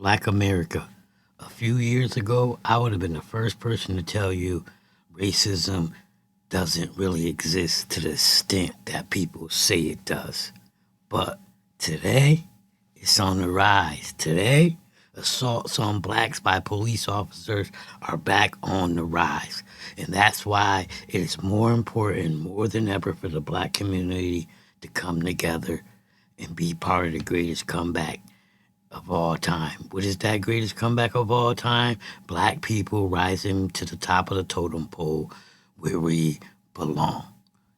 Black America. A few years ago, I would have been the first person to tell you racism doesn't really exist to the extent that people say it does. But today, it's on the rise. Today, assaults on blacks by police officers are back on the rise. And that's why it is more important, more than ever, for the black community to come together and be part of the greatest comeback of all time. What is that greatest comeback of all time? Black people rising to the top of the totem pole where we belong.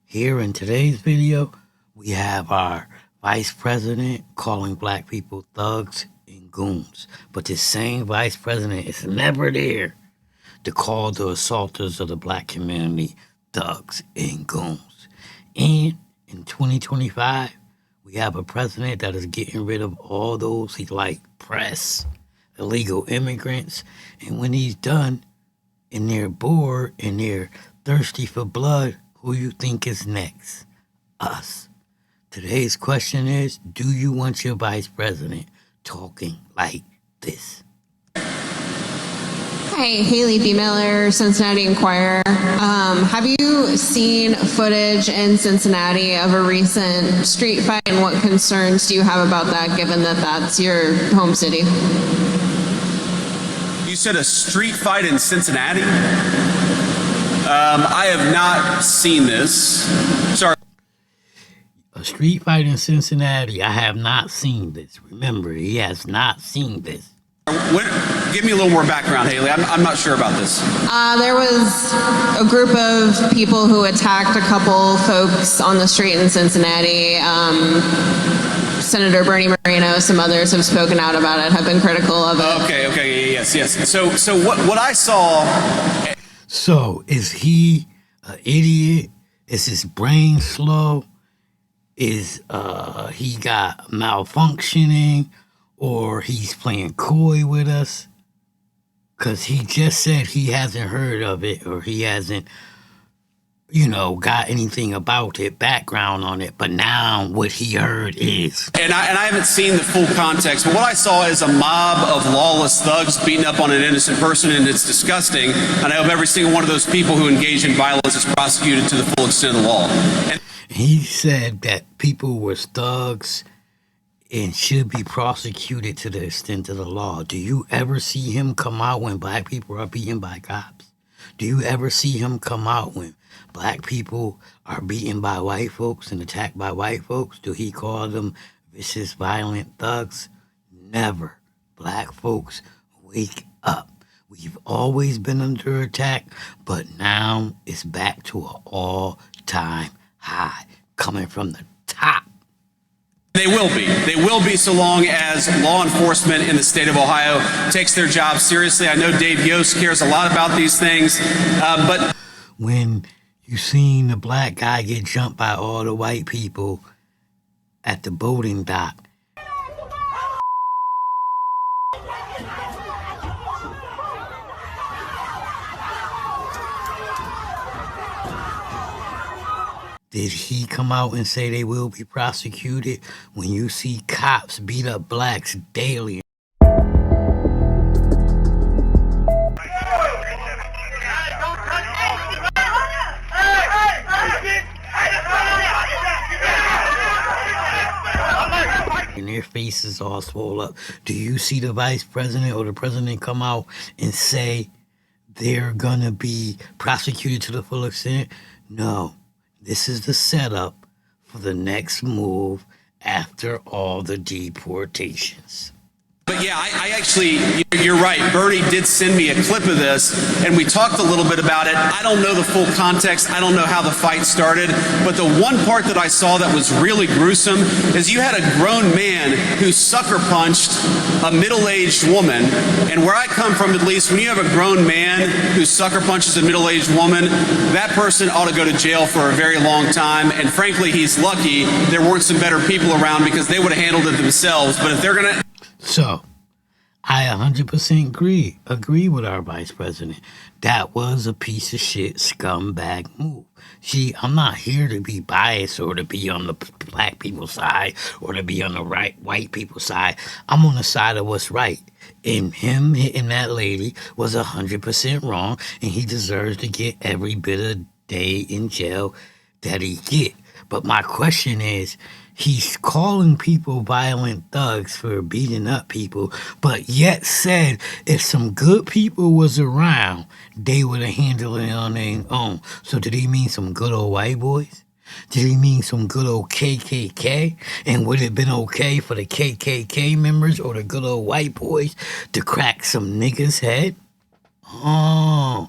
Here in today's video, we have our vice president calling black people thugs and goons. But this same vice president is never there to call the assaulters of the black community thugs and goons. And in 2025, we have a president that is getting rid of all those he like press, illegal immigrants, and when he's done and they're bored and they're thirsty for blood, who you think is next? Us. Today's question is, do you want your vice president talking like this? Hi, Haley B. Miller, Cincinnati Enquirer. Have you seen footage in Cincinnati of a recent street fight, and what concerns do you have about that, given that that's your home city? You said a street fight in Cincinnati? I have not seen this. Sorry. A street fight in Cincinnati. I have not seen this. Remember, he has not seen this. Give me a little more background, Haley. I'm not sure about this. There was a group of people who attacked a couple folks on the street in Cincinnati. Senator Bernie Moreno, some others have spoken out about it, have been critical of it. Okay, yes. So what I saw... So, is he an idiot? Is his brain slow? Is he got malfunctioning? Or he's playing coy with us? Because he just said he hasn't heard of it, or he hasn't, got anything about it, background on it. But now what he heard is... And I haven't seen the full context, but what I saw is a mob of lawless thugs beating up on an innocent person, and it's disgusting. And I hope every single one of those people who engage in violence is prosecuted to the full extent of the law. And he said that people were thugs and should be prosecuted to the extent of the law. Do you ever see him come out when black people are beaten by cops? Do you ever see him come out when black people are beaten by white folks and attacked by white folks? Do he call them vicious, violent thugs? Never. Black folks, wake up. We've always been under attack, but now it's back to an all-time high coming from the top. They will be. They will be so long as law enforcement in the state of Ohio takes their job seriously. I know Dave Yost cares a lot about these things, but... When you seen the black guy get jumped by all the white people at the boating dock, did he come out and say they will be prosecuted? When you see cops beat up blacks daily. And their faces all swole up. Do you see the vice president or the president come out and say they're gonna be prosecuted to the full extent? No. This is the setup for the next move after all the deportations. But yeah, I actually, you're right. Bernie did send me a clip of this, and we talked a little bit about it. I don't know the full context. I don't know how the fight started. But the one part that I saw that was really gruesome is you had a grown man who sucker punched a middle-aged woman. And where I come from, at least, when you have a grown man who sucker punches a middle-aged woman, that person ought to go to jail for a very long time. And frankly, he's lucky there weren't some better people around, because they would have handled it themselves. But if they're going to... So, I 100% agree with our vice president. That was a piece of shit scumbag move. See, I'm not here to be biased or to be on the black people's side or to be on the white people's side. I'm on the side of what's right. And him hitting that lady was 100% wrong, and he deserves to get every bit of day in jail that he get. But my question is, he's calling people violent thugs for beating up people, but yet said if some good people was around, they would have handled it on their own. So did he mean some good old white boys? Did he mean some good old KKK? And would it have been okay for the KKK members or the good old white boys to crack some niggas' head? Oh,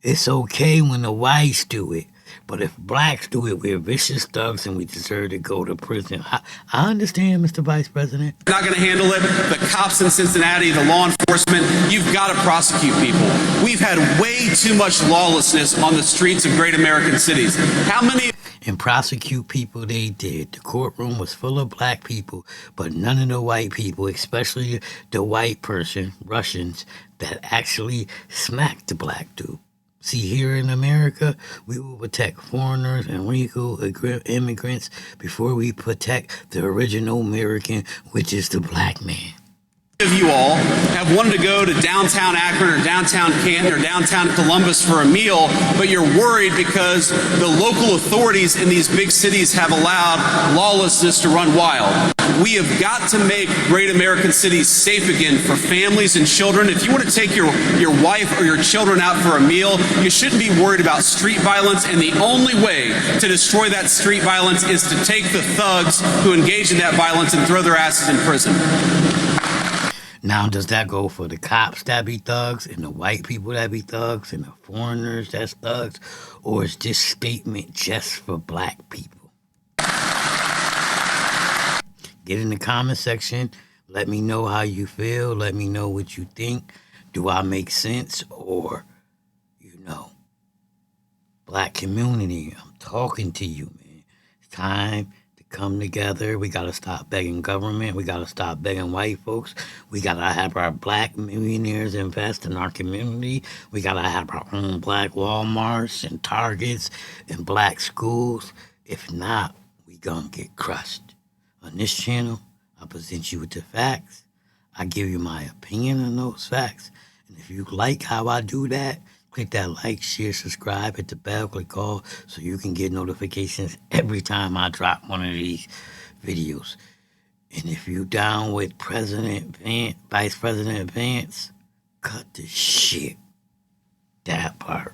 it's okay when the whites do it. But if blacks do it, we're vicious thugs and we deserve to go to prison. I understand, Mr. Vice President. Not going to handle it. The cops in Cincinnati, the law enforcement, you've got to prosecute people. We've had way too much lawlessness on the streets of great American cities. How many... And prosecute people they did. The courtroom was full of black people, but none of the white people, especially the white person, Russians, that actually smacked the black dude. See, here in America, we will protect foreigners and legal immigrants before we protect the original American, which is the black man. Of you all have wanted to go to downtown Akron or downtown Canton or downtown Columbus for a meal, but you're worried because the local authorities in these big cities have allowed lawlessness to run wild. We have got to make great American cities safe again for families and children. If you want to take your wife or your children out for a meal, you shouldn't be worried about street violence, and the only way to destroy that street violence is to take the thugs who engage in that violence and throw their asses in prison. Now, does that go for the cops that be thugs and the white people that be thugs and the foreigners that's thugs? Or is this statement just for black people? Get in the comment section. Let me know how you feel. Let me know what you think. Do I make sense? Or, black community, I'm talking to you, man. It's time to come together. We got to stop begging government. We got to stop begging white folks. We got to have our black millionaires invest in our community. We got to have our own black Walmarts and Targets and black schools. If not, we gonna get crushed. On this channel, I present you with the facts. I give you my opinion on those facts. And if you like how I do that, click that like, share, subscribe, hit the bell, click all, so you can get notifications every time I drop one of these videos. And if you down with Vice President Vance, cut the shit. That part.